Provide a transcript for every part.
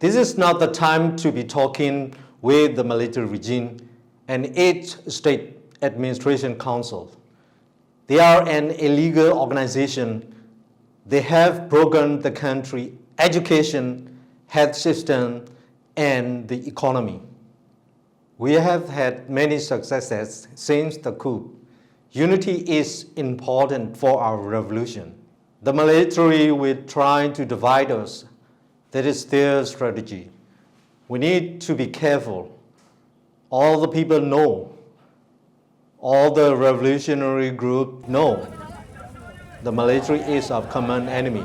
This is not the time to be talking with the military regime and its state administration council. They are an illegal organization. They have broken the country, education, health system, and the economy. We have had many successes since the coup. Unity is important for our revolution. The military will try to divide us. That is their strategy. We need to be careful. All the people know, all the revolutionary group know, the military is our common enemy.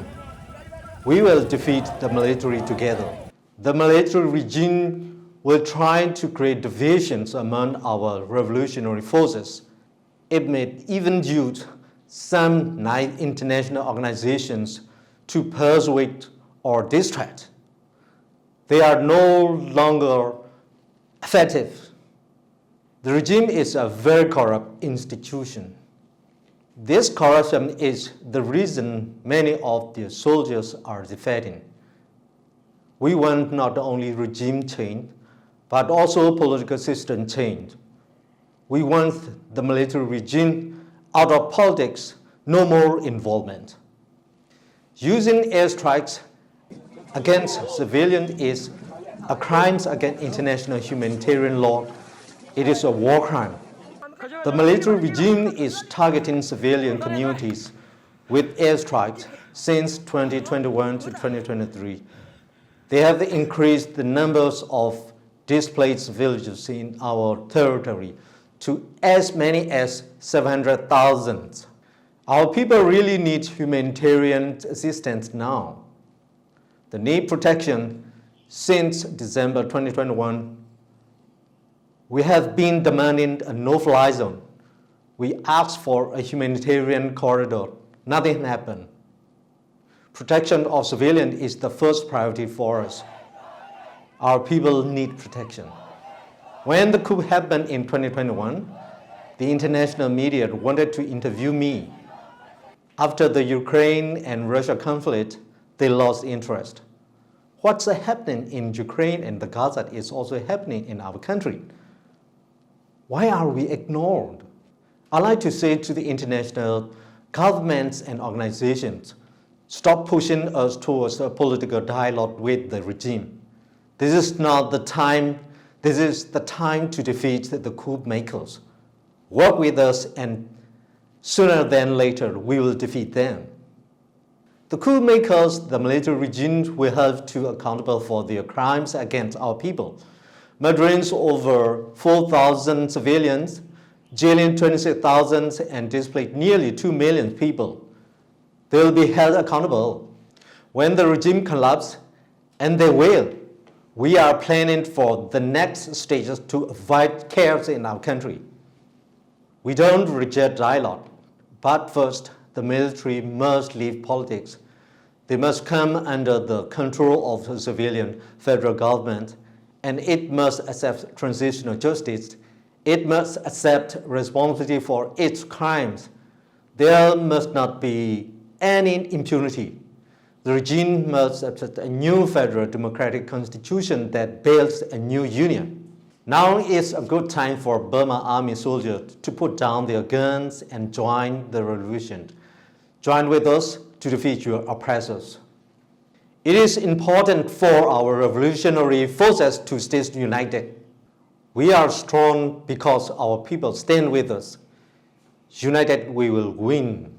We will defeat the military together. The military regime will try to create divisions among our revolutionary forces. It may even use some international organizations to persuade or distract. They are no longer effective. The regime is a very corrupt institution. This corruption is the reason many of the soldiers are defecting. We want not only regime change, but also political system change. We want the military regime out of politics, no more involvement. Using airstrikes against civilians is a crime against international humanitarian law. It is a war crime. The military regime is targeting civilian communities with airstrikes since 2021 to 2023. They have increased the numbers of displaced villages in our territory to as many as 700,000. Our people really need humanitarian assistance now. They need protection. Since December 2021, we have been demanding a no-fly zone. We asked for a humanitarian corridor. Nothing happened. Protection of civilians is the first priority for us. Our people need protection. When the coup happened in 2021, the international media wanted to interview me. After the Ukraine and Russia conflict, they lost interest. What's happening in Ukraine and the Gaza is also happening in our country. Why are we ignored? I'd like to say to the international governments and organizations, stop pushing us towards a political dialogue with the regime. This is not the time. This is the time to defeat the coup makers. Work with us, and sooner than later, we will defeat them. The coup makers, the military regime, will have to be accountable for their crimes against our people. Murdering over 4,000 civilians, jailing 26,000, and displaced nearly 2 million people. They will be held accountable. When the regime collapses, and they will, we are planning for the next stages to avoid chaos in our country. We don't reject dialogue, but first, the military must leave politics. They must come under the control of the civilian federal government, and it must accept transitional justice. It must accept responsibility for its crimes. There must not be any impunity. The regime must accept a new federal democratic constitution that builds a new union. Now is a good time for Burma army soldiers to put down their guns and join the revolution. Join with us to defeat your oppressors. It is important for our revolutionary forces to stay united. We are strong because our people stand with us. United, we will win.